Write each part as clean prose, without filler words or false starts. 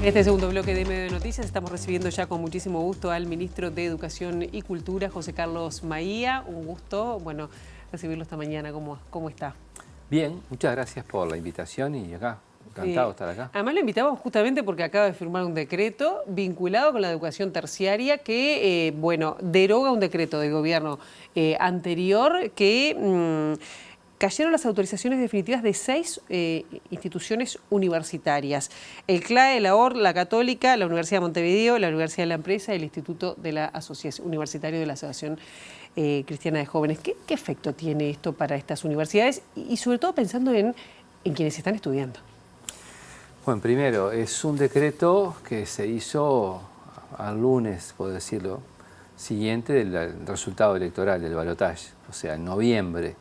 En este segundo bloque de Medio de Noticias estamos recibiendo ya con muchísimo gusto al ministro de Educación y Cultura, José Carlos Maía. Un gusto, recibirlo esta mañana. ¿Cómo está? Bien, muchas gracias por la invitación y encantado de estar acá. Además lo invitamos justamente porque acaba de firmar un decreto vinculado con la educación terciaria que, deroga un decreto del gobierno anterior que... cayeron las autorizaciones definitivas de 6 instituciones universitarias: el CLAE, la OR, la Católica, la Universidad de Montevideo, la Universidad de la Empresa y el Instituto de la Asociación Universitario de la Asociación Cristiana de Jóvenes. ¿Qué efecto tiene esto para estas universidades y sobre todo pensando en quienes están estudiando? Bueno, primero, es un decreto que se hizo al lunes, por decirlo, siguiente del resultado electoral, del balotaje, o sea, en noviembre.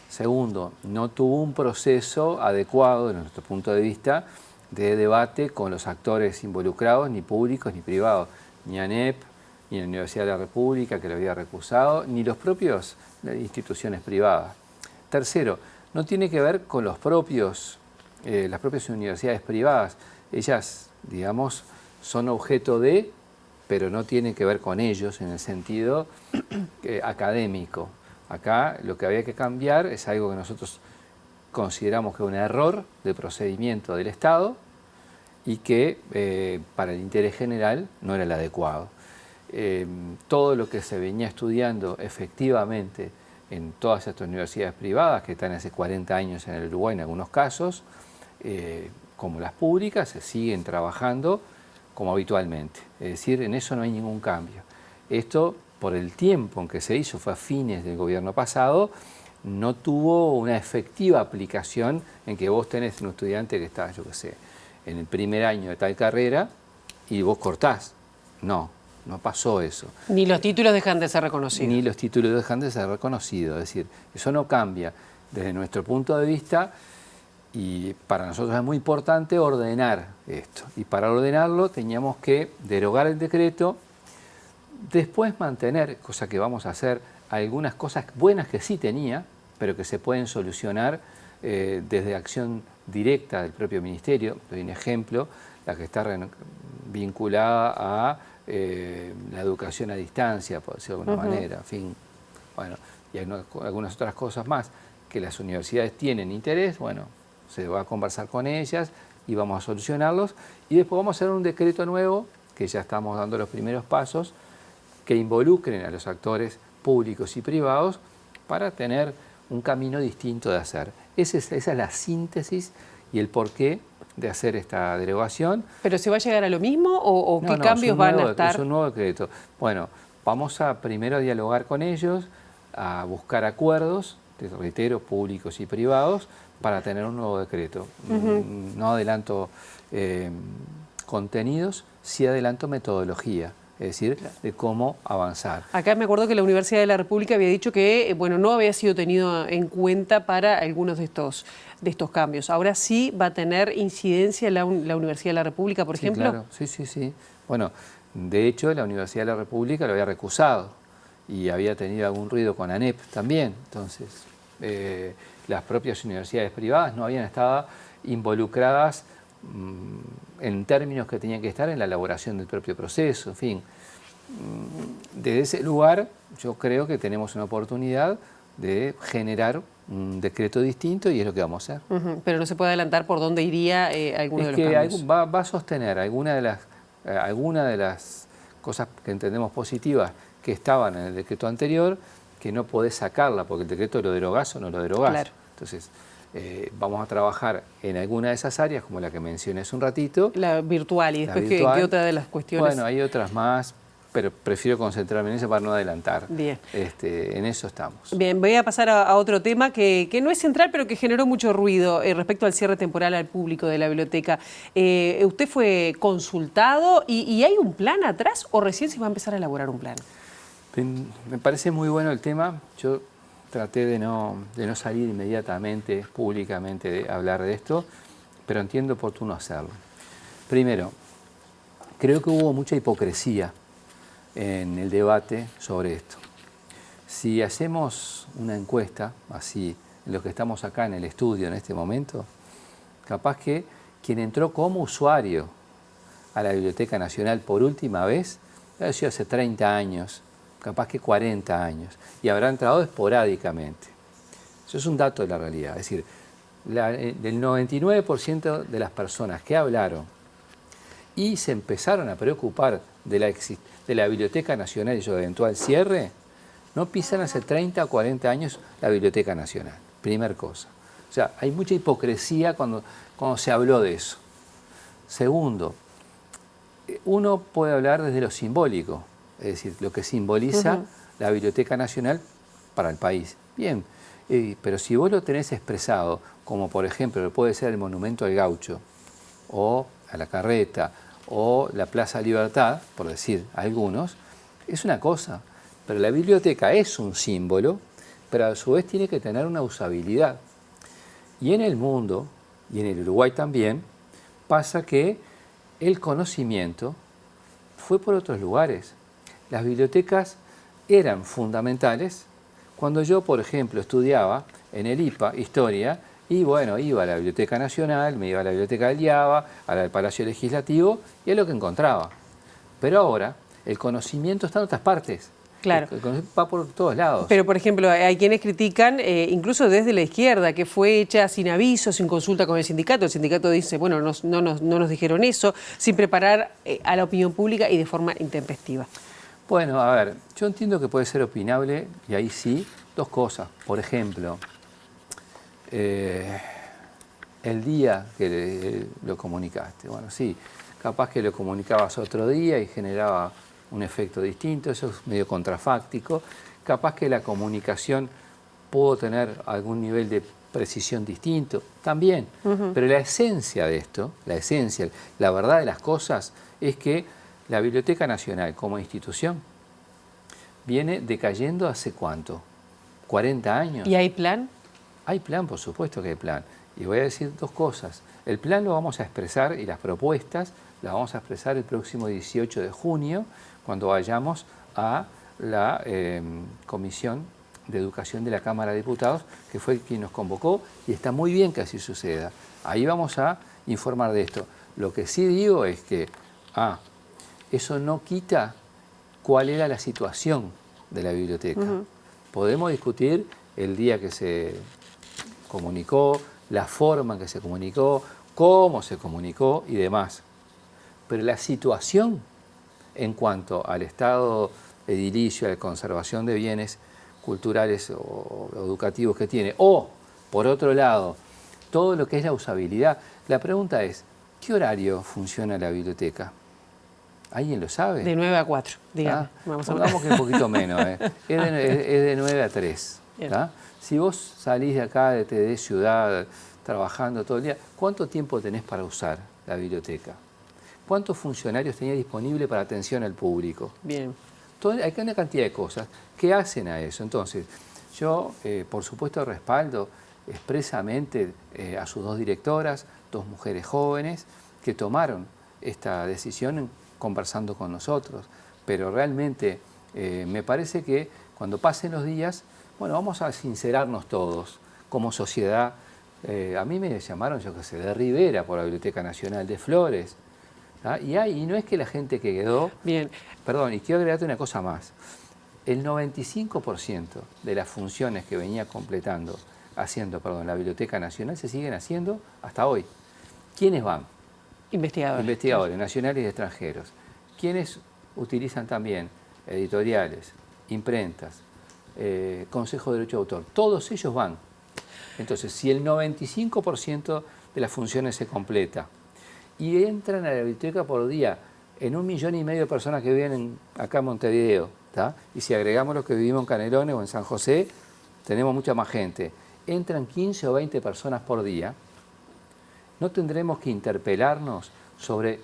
Segundo, no tuvo un proceso adecuado, desde nuestro punto de vista, de debate con los actores involucrados, ni públicos ni privados, ni ANEP, ni la Universidad de la República, que lo había recusado, ni los propios instituciones privadas. Tercero, no tiene que ver con las propias universidades privadas. Ellas, digamos, son objeto de, pero no tienen que ver con ellos en el sentido académico. Acá lo que había que cambiar es algo que nosotros consideramos que es un error de procedimiento del Estado y que para el interés general no era el adecuado. Todo lo que se venía estudiando efectivamente en todas estas universidades privadas, que están hace 40 años en el Uruguay en algunos casos, como las públicas, se siguen trabajando como habitualmente. Es decir, en eso no hay ningún cambio. Esto, por el tiempo en que se hizo, fue a fines del gobierno pasado, no tuvo una efectiva aplicación en que vos tenés un estudiante que está, yo qué sé, en el primer año de tal carrera y vos cortás. No pasó eso. Ni los títulos dejan de ser reconocidos. Ni los títulos dejan de ser reconocidos. Es decir, eso no cambia. Desde nuestro punto de vista, y para nosotros es muy importante ordenar esto. Y para ordenarlo teníamos que derogar el decreto, después mantener, cosa que vamos a hacer, algunas cosas buenas que sí tenía, pero que se pueden solucionar desde acción directa del propio ministerio. Doy un ejemplo, la que está vinculada a la educación a distancia, por decirlo de alguna manera, en fin. Bueno, y hay algunas otras cosas más que las universidades tienen interés, bueno, se va a conversar con ellas y vamos a solucionarlos. Y después vamos a hacer un decreto nuevo, que ya estamos dando los primeros pasos, que involucren a los actores públicos y privados para tener un camino distinto de hacer. Esa es la síntesis y el porqué de hacer esta derogación. ¿Pero se va a llegar a lo mismo o qué cambios van a estar? Es un nuevo decreto. Bueno, vamos a primero dialogar con ellos, a buscar acuerdos, te reitero, públicos y privados, para tener un nuevo decreto. No adelanto contenidos, sí adelanto metodología. Es decir, de cómo avanzar. Acá me acuerdo que la Universidad de la República había dicho que no había sido tenido en cuenta para algunos de estos cambios. Ahora sí va a tener incidencia la Universidad de la República, por ejemplo. Claro, sí. Bueno, de hecho la Universidad de la República lo había recusado y había tenido algún ruido con ANEP también. Entonces, las propias universidades privadas no habían estado involucradas en términos que tenían que estar en la elaboración del propio proceso, en fin. Desde ese lugar yo creo que tenemos una oportunidad de generar un decreto distinto y es lo que vamos a hacer. Pero no se puede adelantar por dónde iría alguno de los cambios. Va a sostener alguna de las cosas que entendemos positivas que estaban en el decreto anterior, que no podés sacarla porque el decreto lo derogás o no lo derogás. Claro. Entonces, vamos a trabajar en alguna de esas áreas, como la que mencioné hace un ratito. La virtual, y después ¿qué otra de las cuestiones? Bueno, hay otras más, pero prefiero concentrarme en eso para no adelantar. Bien. En eso estamos. Bien, voy a pasar a otro tema que no es central, pero que generó mucho ruido respecto al cierre temporal al público de la biblioteca. ¿Usted fue consultado y hay un plan atrás o recién se va a empezar a elaborar un plan? Me parece muy bueno el tema. Yo traté de no salir inmediatamente, públicamente, de hablar de esto, pero entiendo oportuno hacerlo. Primero, creo que hubo mucha hipocresía en el debate sobre esto. Si hacemos una encuesta, así, en los que estamos acá en el estudio en este momento, capaz que quien entró como usuario a la Biblioteca Nacional por última vez, ha sido hace 30 años, capaz que 40 años, y habrá entrado esporádicamente. Eso es un dato de la realidad. Es decir, del 99% de las personas que hablaron y se empezaron a preocupar de la Biblioteca Nacional y su eventual cierre, no pisan hace 30 o 40 años la Biblioteca Nacional. Primer cosa. O sea, hay mucha hipocresía cuando se habló de eso. Segundo, uno puede hablar desde lo simbólico, es decir, lo que simboliza la Biblioteca Nacional para el país. Bien, pero si vos lo tenés expresado, como por ejemplo puede ser el Monumento al Gaucho, o a la Carreta, o la Plaza Libertad, por decir algunos, es una cosa. Pero la biblioteca es un símbolo, pero a su vez tiene que tener una usabilidad. Y en el mundo, y en el Uruguay también, pasa que el conocimiento fue por otros lugares. Las bibliotecas eran fundamentales cuando yo, por ejemplo, estudiaba en el IPA, Historia, y bueno, iba a la Biblioteca Nacional, me iba a la Biblioteca del IABA, a la del Palacio Legislativo, y es lo que encontraba. Pero ahora, el conocimiento está en otras partes. Claro. Va por todos lados. Pero, por ejemplo, hay quienes critican, incluso desde la izquierda, que fue hecha sin aviso, sin consulta con el sindicato. El sindicato dice, bueno, no nos dijeron eso, sin preparar a la opinión pública y de forma intempestiva. Bueno, a ver, yo entiendo que puede ser opinable, y ahí sí, dos cosas. Por ejemplo, el día que lo comunicaste. Bueno, sí, capaz que lo comunicabas otro día y generaba un efecto distinto, eso es medio contrafáctico. Capaz que la comunicación pudo tener algún nivel de precisión distinto, también. Pero la esencia de esto, la verdad de las cosas, es que la Biblioteca Nacional como institución viene decayendo hace ¿cuánto? ¿40 años? ¿Y hay plan? Hay plan, por supuesto que hay plan. Y voy a decir dos cosas. El plan lo vamos a expresar y las propuestas las vamos a expresar el próximo 18 de junio, cuando vayamos a la Comisión de Educación de la Cámara de Diputados, que fue quien nos convocó, y está muy bien que así suceda. Ahí vamos a informar de esto. Lo que sí digo es que, eso no quita cuál era la situación de la biblioteca. Podemos discutir el día que se comunicó, la forma en que se comunicó, cómo se comunicó y demás. Pero la situación en cuanto al estado edilicio, a la conservación de bienes culturales o educativos que tiene, o, por otro lado, todo lo que es la usabilidad. La pregunta es, ¿qué horario funciona la biblioteca? ¿Alguien lo sabe? De 9 a 4, digamos. Pongamos que un poquito menos. Es de 9 a 3. Si vos salís de acá, de ciudad, trabajando todo el día, ¿cuánto tiempo tenés para usar la biblioteca? ¿Cuántos funcionarios tenía disponible para atención al público? Bien. Hay una cantidad de cosas que hacen a eso. Entonces, yo, por supuesto, respaldo expresamente a sus dos directoras, dos mujeres jóvenes, que tomaron esta decisión conversando con nosotros. Pero realmente me parece que cuando pasen los días, bueno, vamos a sincerarnos todos como sociedad. A mí me llamaron, yo qué sé, de Rivera por la Biblioteca Nacional, de Flores. Y no es que la gente que quedó... Bien. Perdón, y quiero agregarte una cosa más. El 95% de las funciones que venía haciendo la Biblioteca Nacional se siguen haciendo hasta hoy. ¿Quiénes van? Investigadores. Investigadores, nacionales y extranjeros. ¿Quiénes utilizan también editoriales, imprentas, Consejo de Derecho de Autor? Todos ellos van. Entonces, si el 95% de las funciones se completa y entran a la biblioteca por día en 1,5 millones de personas que viven acá en Montevideo, y si agregamos los que vivimos en Canelones o en San José, tenemos mucha más gente. Entran 15 o 20 personas por día. ¿No tendremos que interpelarnos sobre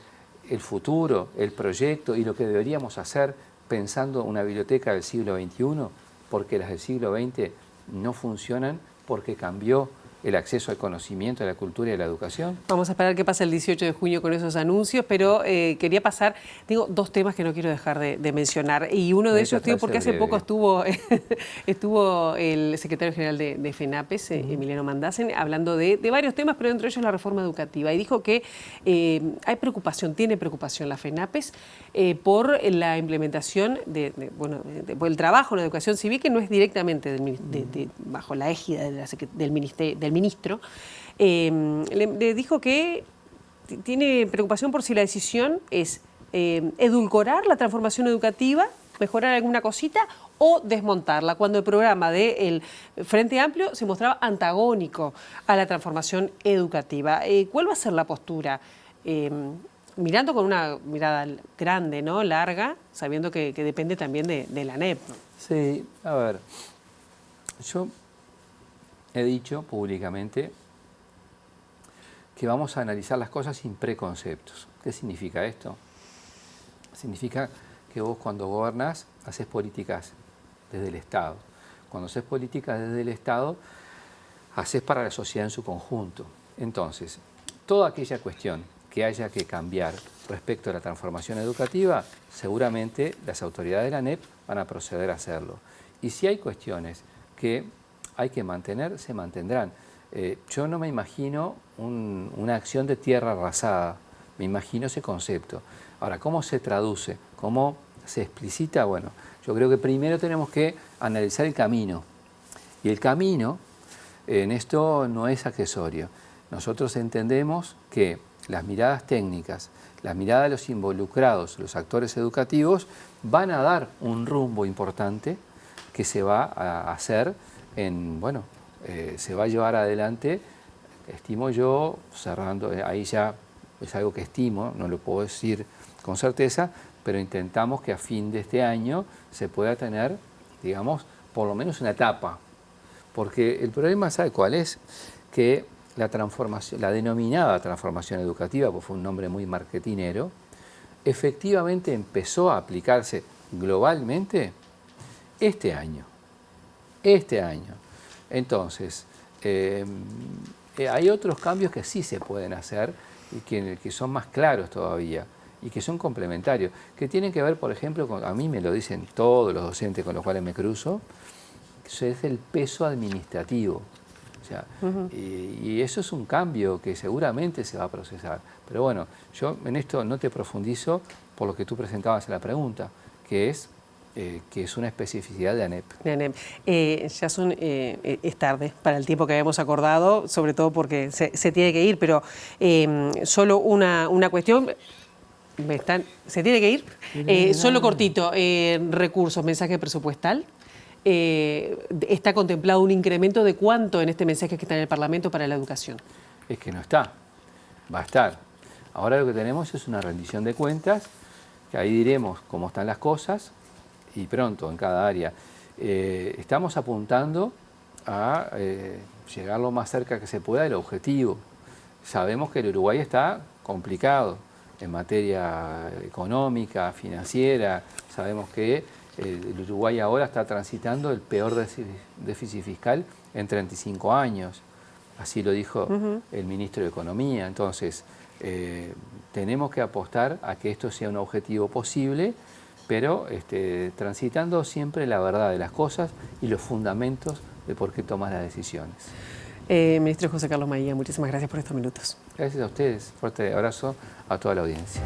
el futuro, el proyecto y lo que deberíamos hacer pensando una biblioteca del siglo XXI? Porque las del siglo XX no funcionan porque cambió el acceso al conocimiento, a la cultura y a la educación. Vamos a esperar qué pasa el 18 de junio con esos anuncios, pero quería pasar, tengo dos temas que no quiero dejar de mencionar, y uno de ellos, porque hace poco estuvo el secretario general de FENAPES, Emiliano Mandasen, hablando de varios temas, pero entre ellos la reforma educativa, y dijo que tiene preocupación la FENAPES por la implementación por el trabajo en la educación civil, que no es directamente bajo la égida del ministro. Le dijo que tiene preocupación por si la decisión es edulcorar la transformación educativa, mejorar alguna cosita o desmontarla, cuando el programa del Frente Amplio se mostraba antagónico a la transformación educativa. ¿Cuál va a ser la postura? Mirando con una mirada grande, ¿no? Larga, sabiendo que depende también de la ANEP. Sí, a ver, yo he dicho públicamente que vamos a analizar las cosas sin preconceptos. ¿Qué significa esto? Significa que vos cuando gobernás haces políticas desde el Estado. Cuando haces políticas desde el Estado, haces para la sociedad en su conjunto. Entonces, toda aquella cuestión que haya que cambiar respecto a la transformación educativa, seguramente las autoridades de la ANEP van a proceder a hacerlo. Y si hay cuestiones que hay que mantener, se mantendrán. Yo no me imagino una acción de tierra arrasada, me imagino ese concepto. Ahora, ¿cómo se traduce? ¿Cómo se explicita? Bueno, yo creo que primero tenemos que analizar el camino. Y el camino en esto no es accesorio. Nosotros entendemos que las miradas técnicas, las miradas de los involucrados, los actores educativos, van a dar un rumbo importante que se va a hacer se va a llevar adelante, estimo yo, cerrando, ahí ya es algo que estimo, no lo puedo decir con certeza, pero intentamos que a fin de este año se pueda tener, digamos, por lo menos una etapa. Porque el problema, ¿sabe cuál es? Que la transformación, la denominada transformación educativa, pues fue un nombre muy marketinero, efectivamente empezó a aplicarse globalmente este año. Entonces, hay otros cambios que sí se pueden hacer y que son más claros todavía y que son complementarios, que tienen que ver, por ejemplo, a mí me lo dicen todos los docentes con los cuales me cruzo, es el peso administrativo. O sea, y eso es un cambio que seguramente se va a procesar. Pero bueno, yo en esto no te profundizo por lo que tú presentabas en la pregunta, que es una especificidad de ANEP. Es tarde para el tiempo que habíamos acordado, sobre todo porque se tiene que ir, pero solo una cuestión. ¿Se tiene que ir? Solo cortito, recursos, mensaje presupuestal. ¿Está contemplado un incremento de cuánto en este mensaje que está en el Parlamento para la educación? Es que no está, va a estar. Ahora lo que tenemos es una rendición de cuentas, que ahí diremos cómo están las cosas, y pronto en cada área. Estamos apuntando a llegar lo más cerca que se pueda del objetivo. Sabemos que el Uruguay está complicado en materia económica, financiera. Sabemos que el Uruguay ahora está transitando el peor déficit fiscal en 35 años. Así lo dijo el ministro de Economía. Entonces, tenemos que apostar a que esto sea un objetivo posible, pero transitando siempre la verdad de las cosas y los fundamentos de por qué tomas las decisiones. Ministro José Carlos Maía, muchísimas gracias por estos minutos. Gracias a ustedes. Fuerte abrazo a toda la audiencia.